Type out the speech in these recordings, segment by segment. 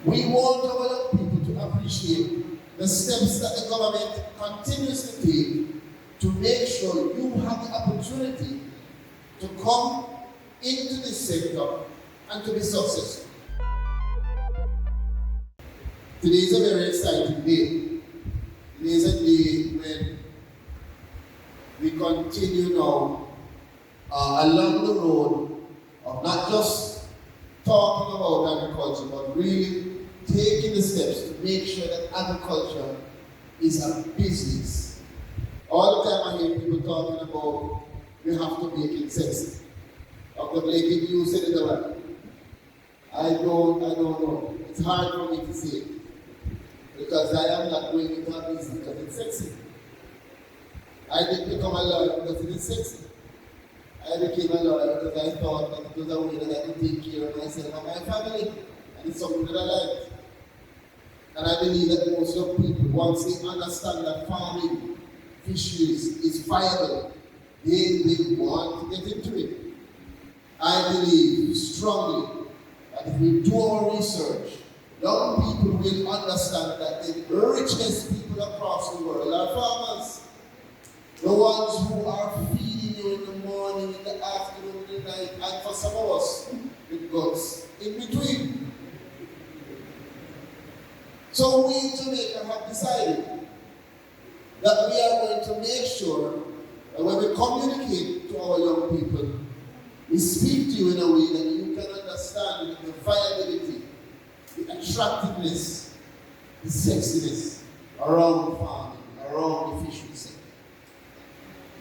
We want our young people to appreciate the steps that the government continues to take to make sure you have the opportunity to come into this sector and to be successful. Today is a very exciting day. Today is a day when we continue now along the road of not just talking about agriculture, but really taking the steps to make sure that agriculture is a business. All the time I hear people talking about we have to make it sexy. Dr. Blake, you said it right. I don't know. It's hard for me to say it. Because I am not going into a business because it's sexy. I didn't become a lawyer because it is sexy. I became a lawyer because I thought that it was a way that I could take care of myself and my family. And it's something that I liked. And I believe that most of people, once they understand that farming, fisheries is viable, they will want to get into it. I believe strongly that if we do our research, young people will understand that the richest people across the world are farmers. The ones who are feeding you in the morning, in the afternoon, in the night, and for some of us, with guts in between. So we in Jamaica have decided that we are going to make sure that when we communicate to our young people, we speak to you in a way that you can understand the viability, the attractiveness, the sexiness around farming, around the fishery sector.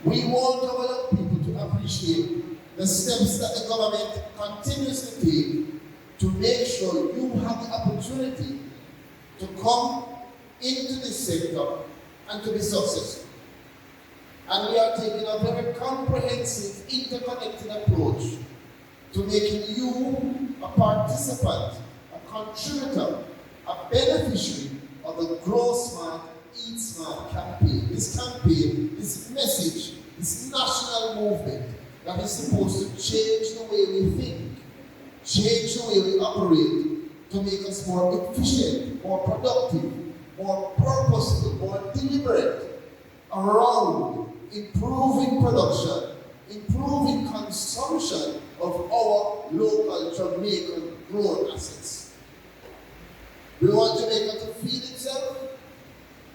We want our young people to appreciate the steps that the government continues to take to make sure you have the opportunity to come into this sector and to be successful. And we are taking a very comprehensive, interconnected approach to making you a participant, a contributor, a beneficiary of the Grow Smart, Eat Smart campaign. This campaign, this message, this national movement that is supposed to change the way we think, change the way we operate, to make us more efficient, more productive, more purposeful, more deliberate around improving production, improving consumption of our local Jamaican grown assets. We want Jamaica to feed itself,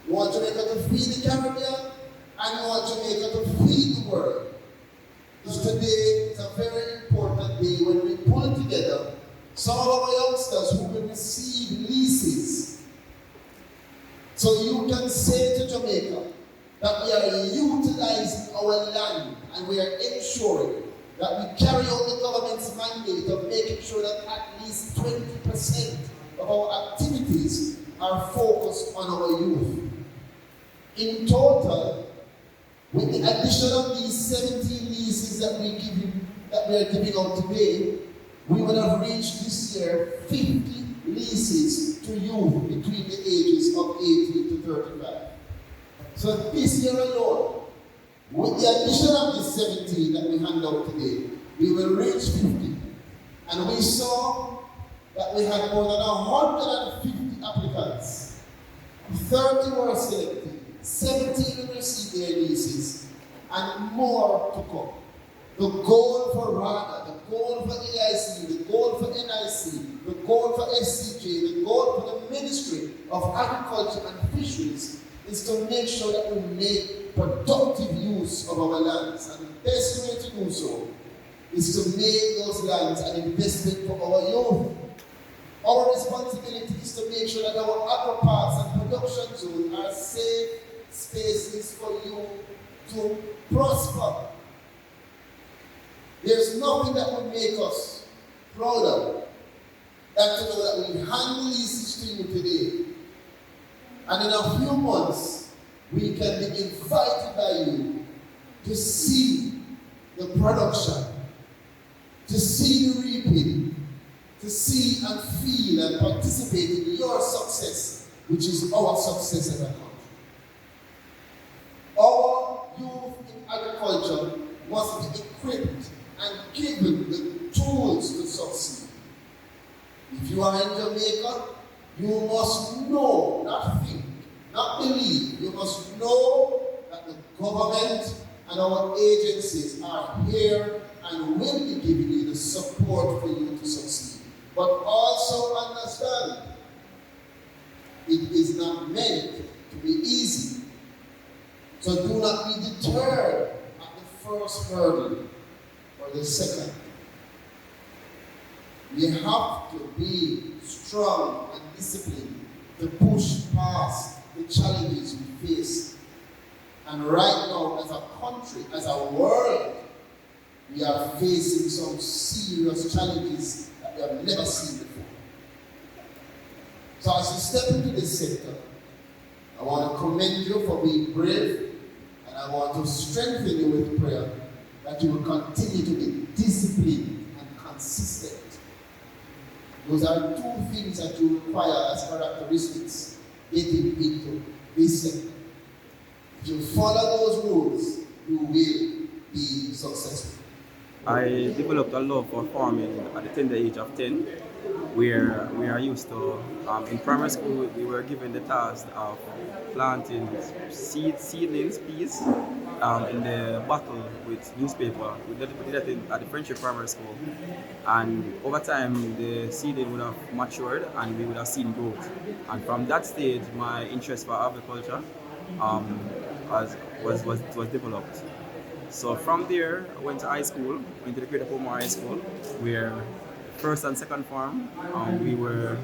we want Jamaica to feed the Caribbean, and we want Jamaica to feed the world. Because today is a very important day when we pull together some of our youngsters who will receive leases. So you can say to Jamaica that we are utilizing our land and we are ensuring that we carry out the government's mandate of making sure that at least 20% of our activities are focused on our youth. In total, with the addition of these 17 leases that we are giving out today, we would have reached this year 50 leases to youth between the ages of 18 to 35. So this year alone, with the addition of these 17 that we hand out today, we will reach 50. And we saw that we had more than 150 applicants. 30 were selected, 17 will receive their leases, and more to come. The goal for RADA, the goal for AIC, the goal for NIC, the goal for SCJ, the goal for the Ministry of Agriculture and Fisheries is to make sure that we make productive use of our lands. And the best way to do so is to make those lands an investment for our youth. Our responsibility is to make sure that our agro-parks and production zones are safe spaces for you to prosper. There's nothing that would make us prouder than to know that we hand the leases to you today. And in a few months, we can be invited by you to see the production, to see the reaping, to see and feel and participate in your success, which is our success as a country. Our youth in agriculture must be equipped and given the tools to succeed. If you are in Jamaica, You must know, not think, not believe. You must know that the government and our agencies are here and will be giving you the support for you to succeed. But also understand, it is not meant to be easy. So do not be deterred at the first hurdle or the second. We have to be strong and disciplined to push past the challenges we face. And right now, as a country, as a world, we are facing some serious challenges that we have never seen before. So as you step into this sector, I want to commend you for being brave, and I want to strengthen you with prayer that you will continue to be disciplined and consistent. Those are two things that you require as characteristics getting into this sector. If you follow those rules, you will be successful. I developed a love for farming at the tender age of 10, where we are used to, in primary school, we were given the task of planting seedlings, peas, in the bottle with newspaper. We did that at the Friendship Primary School. And over time, the seedling would have matured and we would have seen growth. And from that stage, my interest for agriculture was developed. So from there, I went to high school, went to the Greater Portmore High School, where first and second farm, we were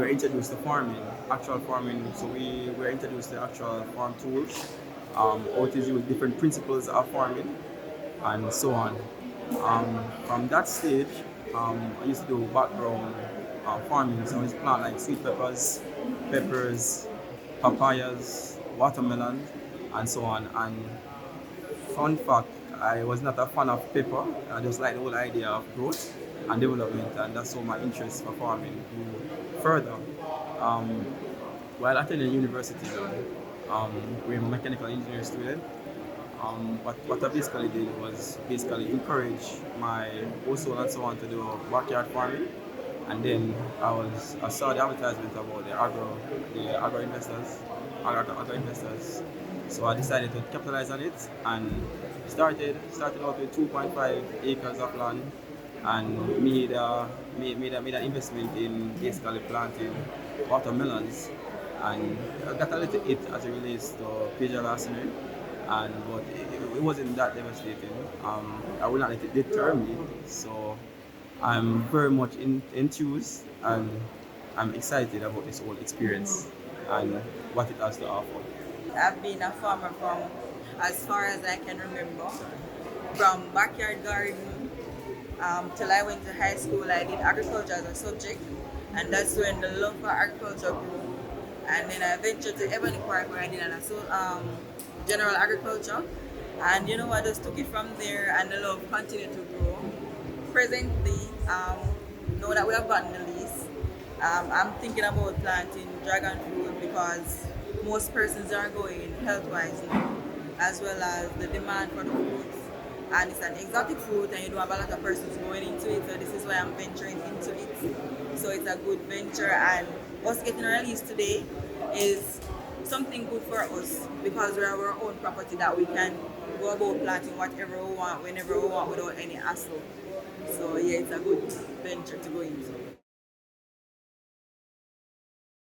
introduced to farming, actual farming. So we were introduced to actual farm tools, how to use different principles of farming, and so on. From that stage, I used to do background farming. So I used to plant like sweet peppers, papayas, watermelon, and so on. And fun fact, I was not a fan of pepper. I just like the whole idea of growth and development, and that's how my interest for farming grew further. While attending university, we're a mechanical engineering student. What I basically did was encourage my household and so on to do backyard farming. And then I saw the advertisement about the agro investors. So I decided to capitalize on it and started out with 2.5 acres of land and made an investment in basically planting watermelons. And I got a little hit as it relates to Pedro last year, but it wasn't that devastating. I will not let it deter me. So I'm very much enthused and I'm excited about this whole experience and what it has to offer. I've been a farmer from as far as I can remember. From backyard garden till I went to high school, I did agriculture as a subject, and that's when the love for agriculture grew. And then I ventured to Ebony Park where I did general agriculture. And I just took it from there, and the love continued to grow. Presently, now that we have gotten the lease, I'm thinking about planting dragon fruit because most persons are going health-wise now, as well as the demand for the fruits. And it's an exotic fruit and you don't have a lot of persons going into it, so this is why I'm venturing into it. So it's a good venture, and us getting our lease today is something good for us because we have our own property that we can go about planting whatever we want, whenever we want, without any hassle. So yeah, it's a good venture to go into.